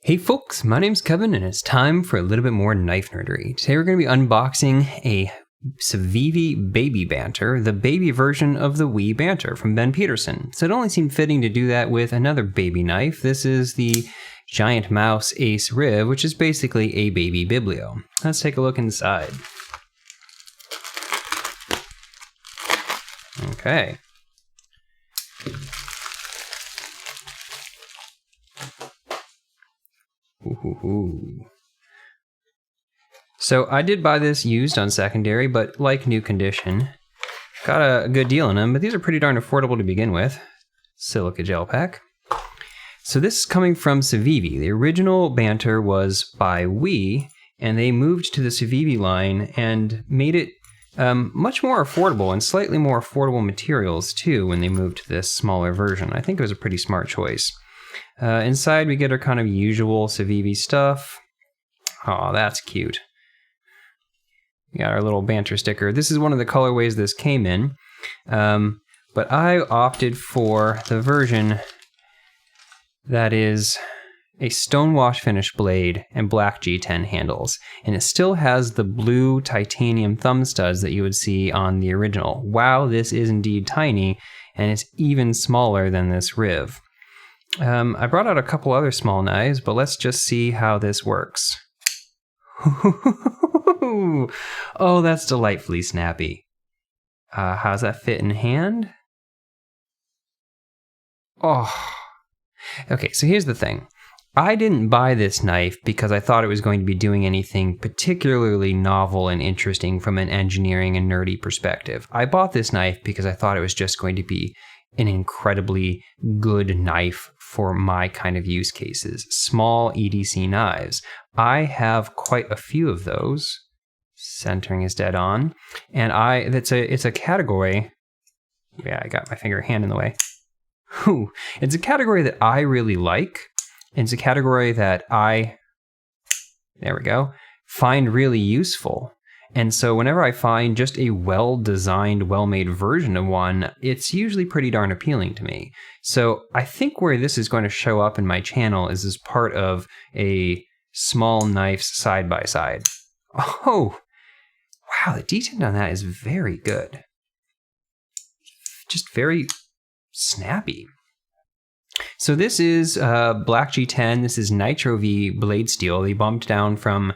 Hey folks, my name's Kevin and it's time for a little bit more knife nerdery. Today we're going to be unboxing a Civivi Baby Banter, the baby version of the WE Banter from Petersen. So it only seemed fitting to do that with another baby knife. This is the Giant Mouse Ace Riv, which is basically a baby biblio. Let's take a look inside. Okay. Ooh. So I did buy this used on secondary, but like new condition. Got a good deal on them, but these are pretty darn affordable to begin with. Silica gel pack. So this is coming from Civivi. The original Banter was by WE, and they moved to the Civivi line and made it much more affordable and slightly more affordable materials too when they moved to this smaller version. I think it was a pretty smart choice. Inside we get our kind of usual Civivi stuff. Oh, that's cute. We got our little Banter sticker. This is one of the colorways this came in, but I opted for the version that is a stonewash finish blade and black G10 handles, and it still has the blue titanium thumb studs that you would see on the original. Wow, this is indeed tiny, and it's even smaller than this Riv. I brought out a couple other small knives, but let's just see how this works. Oh, that's delightfully snappy. How's that fit in hand? Oh. Okay, so here's the thing. I didn't buy this knife because I thought it was going to be doing anything particularly novel and interesting from an engineering and nerdy perspective. I bought this knife because I thought it was just going to be an incredibly good knife for my kind of use cases. Small EDC knives. I have quite a few of those. Centering is dead on. And it's a category. Yeah, I got my hand in the way. Whew. It's a category that I really like. It's a category that there we go, find really useful. And so whenever I find just a well-designed, well-made version of one, it's usually pretty darn appealing to me. So I think where this is going to show up in my channel is as part of a small knives side-by-side. Oh, wow, the detent on that is very good. Just very snappy. So this is Black G10. This is Nitro V blade steel. They bumped down from,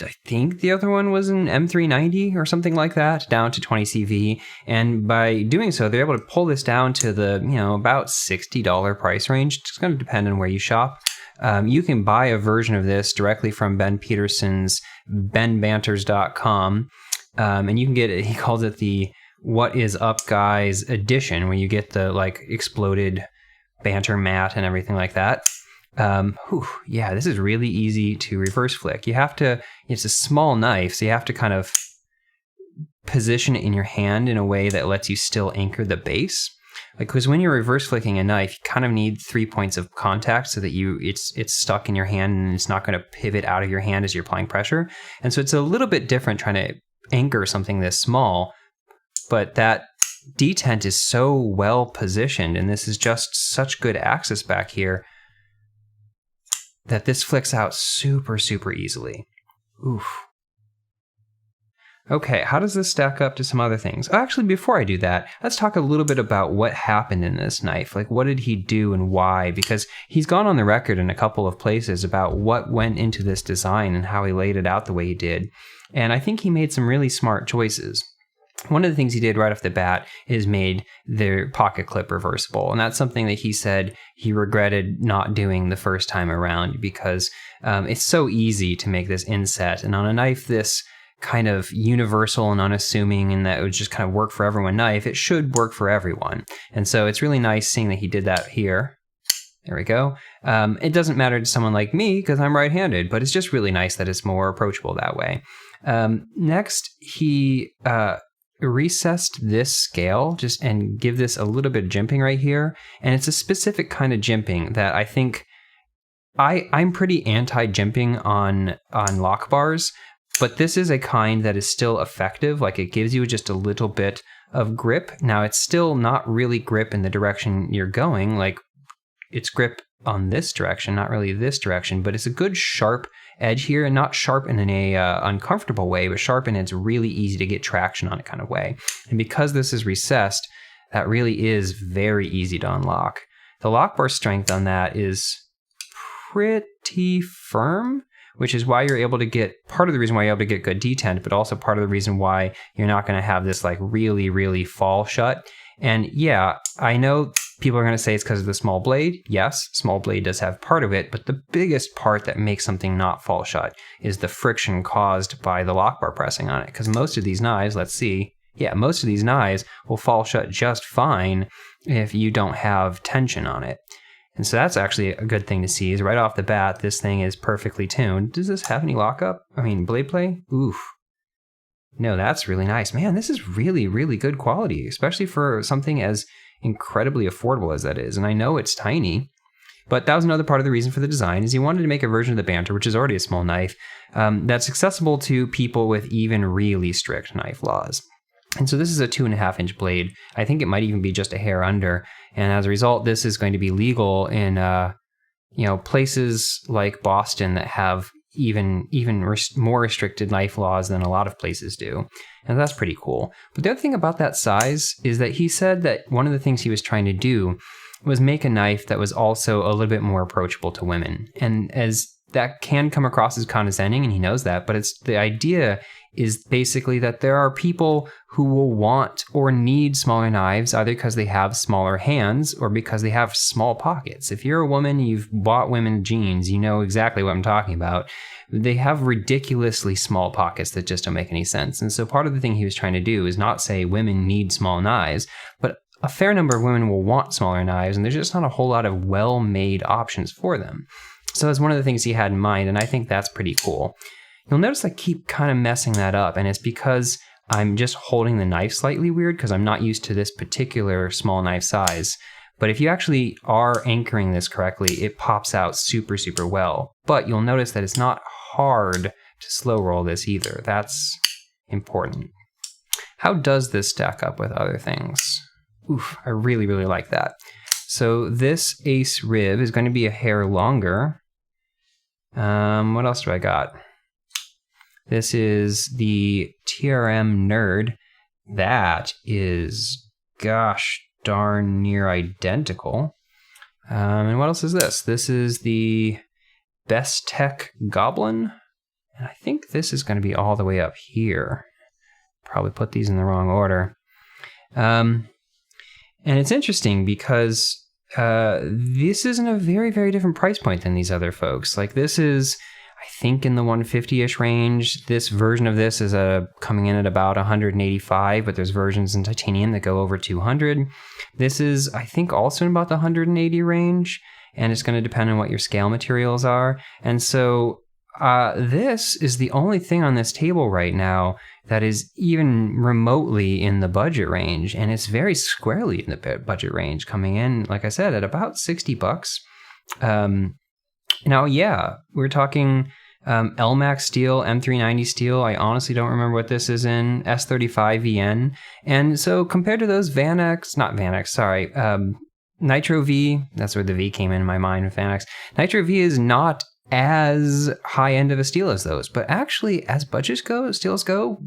I think the other one was an M390 or something like that, down to 20 CV. And by doing so, they're able to pull this down to the, about $60 price range. It's going to depend on where you shop. You can buy a version of this directly from Ben Petersen's benbanters.com. And you can get it, he calls it the What Is Up Guys edition, where you get the exploded banter mat and everything like that. Yeah, this is really easy to reverse flick. It's a small knife, so you have to kind of position it in your hand in a way that lets you still anchor the base. Because when you're reverse flicking a knife, you kind of need 3 points of contact so that it's stuck in your hand and it's not going to pivot out of your hand as you're applying pressure. And so it's a little bit different trying to anchor something this small, but that detent is so well positioned, and this is just such good access back here that this flicks out super, super easily. Oof. Okay, how does this stack up to some other things? Actually, before I do that, let's talk a little bit about what happened in this knife. What did he do and why? Because he's gone on the record in a couple of places about what went into this design and how he laid it out the way he did. And I think he made some really smart choices. One of the things he did right off the bat is made their pocket clip reversible. And that's something that he said he regretted not doing the first time around because it's so easy to make this inset. And on a knife this kind of universal and unassuming and that it would just kind of work for everyone knife, it should work for everyone. And so it's really nice seeing that he did that here. There we go. It doesn't matter to someone like me because I'm right-handed, but it's just really nice that it's more approachable that way. Next, he recessed this scale and give this a little bit of jimping right here, and it's a specific kind of jimping that I think I'm pretty anti-jimping on lock bars, but this is a kind that is still effective. It gives you just a little bit of grip. Now it's still not really grip in the direction you're going. It's grip on this direction, not really this direction, but it's a good sharp edge here, and not sharp in a uncomfortable way, but sharp in it's really easy to get traction on it kind of way. And because this is recessed, that really is very easy to unlock. The lock bar strength on that is pretty firm, which is why you're able to get, part of the reason why you're able to get good detent, but also part of the reason why you're not going to have this like really, really fall shut. And yeah, I know people are going to say it's because of the small blade. Yes, small blade does have part of it, but the biggest part that makes something not fall shut is the friction caused by the lock bar pressing on it. Because most of these knives, let's see, yeah, most of these knives will fall shut just fine if you don't have tension on it. And so that's actually a good thing to see, is right off the bat, this thing is perfectly tuned. Does this have any lockup? I mean, blade play? Oof. No, that's really nice. Man, this is really, really good quality, especially for something as incredibly affordable as that is. And I know it's tiny, but that was another part of the reason for the design, is he wanted to make a version of the Banter, which is already a small knife, that's accessible to people with even really strict knife laws. And so this is a 2.5-inch blade. I think it might even be just a hair under. And as a result, this is going to be legal in places like Boston that have even more restricted knife laws than a lot of places do. And that's pretty cool. But the other thing about that size is that he said that one of the things he was trying to do was make a knife that was also a little bit more approachable to women. And as that can come across as condescending, and he knows that, but it's the idea is basically that there are people who will want or need smaller knives, either because they have smaller hands or because they have small pockets. If you're a woman, you've bought women's jeans, you know exactly what I'm talking about. They have ridiculously small pockets that just don't make any sense. And so part of the thing he was trying to do is not say women need small knives, but a fair number of women will want smaller knives, and there's just not a whole lot of well-made options for them. So that's one of the things he had in mind, and I think that's pretty cool. You'll notice I keep kind of messing that up, and it's because I'm just holding the knife slightly weird because I'm not used to this particular small knife size. But if you actually are anchoring this correctly, it pops out super, super well. But you'll notice that it's not hard to slow roll this either. That's important. How does this stack up with other things? Oof, I really, really like that. So this ace rib is going to be a hair longer. What else do I got? This is the TRM Nerd. That is, gosh darn near identical. And what else is this? This is the Best Tech Goblin. And I think this is going to be all the way up here. Probably put these in the wrong order. And it's interesting because this is in a very, very different price point than these other folks. Like this is, I think, in the 150-ish range. This version of this is coming in at about 185, but there's versions in titanium that go over 200. This is, I think, also in about the 180 range, and it's going to depend on what your scale materials are. And so this is the only thing on this table right now that is even remotely in the budget range, and it's very squarely in the budget range, coming in, like I said, at about $60. Now, yeah, we're talking LMAX steel, M390 steel. I honestly don't remember what this is in, S35 VN. And so compared to those Nitro V, that's where the V came in my mind with VanX. Nitro V is not as high end of a steel as those, but actually as steels go,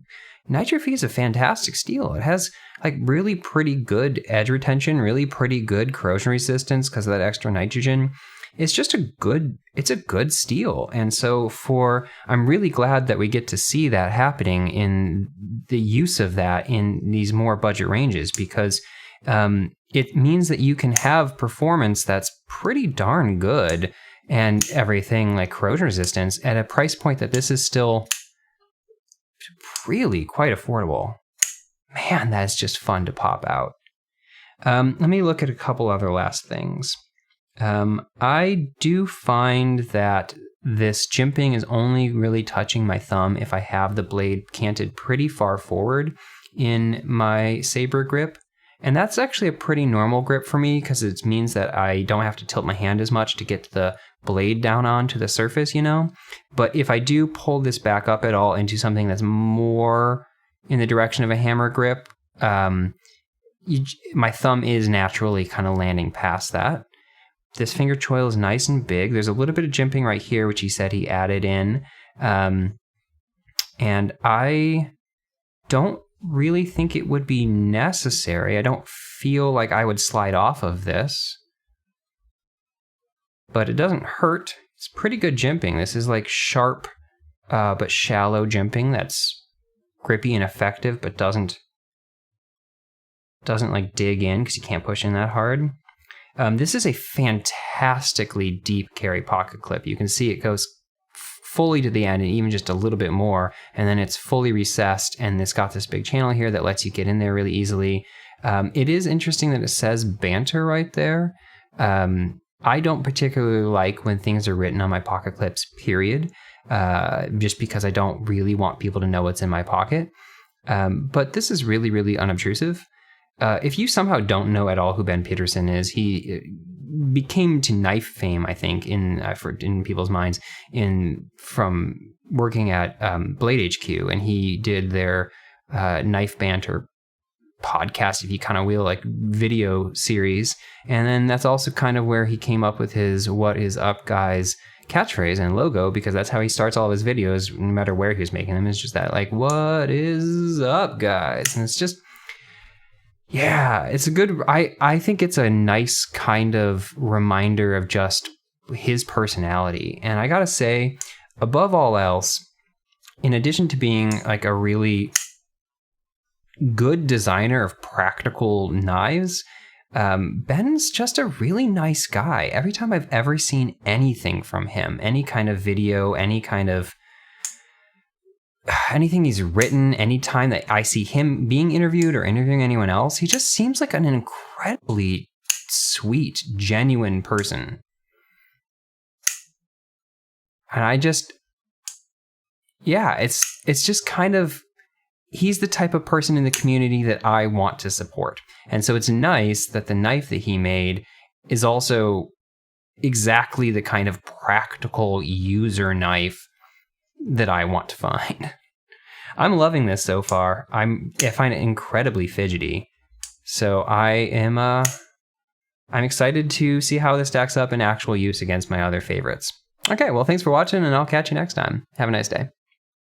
Nitro V is a fantastic steel. It has like really pretty good edge retention, really pretty good corrosion resistance because of that extra nitrogen. It's just a good steel. And so I'm really glad that we get to see that happening in the use of that in these more budget ranges, because it means that you can have performance that's pretty darn good and everything like corrosion resistance at a price point that this is still really quite affordable. Man, that's just fun to pop out. Let me look at a couple other last things. I do find that this jimping is only really touching my thumb if I have the blade canted pretty far forward in my saber grip. And that's actually a pretty normal grip for me because it means that I don't have to tilt my hand as much to get the blade down onto the surface, you know? But if I do pull this back up at all into something that's more in the direction of a hammer grip, my thumb is naturally kind of landing past that. This finger choil is nice and big. There's a little bit of jimping right here, which he said he added in. And I don't really think it would be necessary. I don't feel like I would slide off of this. But it doesn't hurt. It's pretty good jimping. This is like sharp but shallow jimping that's grippy and effective, but doesn't like dig in because you can't push in that hard. This is a fantastically deep carry pocket clip. You can see it goes fully to the end and even just a little bit more, and then it's fully recessed, and it's got this big channel here that lets you get in there really easily. It is interesting that it says Banter right there. I don't particularly like when things are written on my pocket clips, period, just because I don't really want people to know what's in my pocket. But this is really, really unobtrusive. If you somehow don't know at all who Ben Petersen is, he became to knife fame, I think, in people's minds from working at Blade HQ, and he did their Knife Banter podcast, if you kind of will, like video series. And then that's also kind of where he came up with his "What is up, guys" catchphrase and logo, because that's how he starts all of his videos, no matter where he was making them. It's just that, like, "What is up, guys?" And it's just, yeah, it's a good, I think it's a nice kind of reminder of just his personality. And I gotta say, above all else, in addition to being like a really good designer of practical knives, Ben's just a really nice guy. Every time I've ever seen anything from him, any kind of video, anything he's written, anytime that I see him being interviewed or interviewing anyone else, he just seems like an incredibly sweet, genuine person. And I just, yeah, it's just kind of, he's the type of person in the community that I want to support. And so it's nice that the knife that he made is also exactly the kind of practical user knife that I want to find. I'm loving this so far. I find it incredibly fidgety. So I'm excited to see how this stacks up in actual use against my other favorites. Okay, well, thanks for watching, and I'll catch you next time. Have a nice day.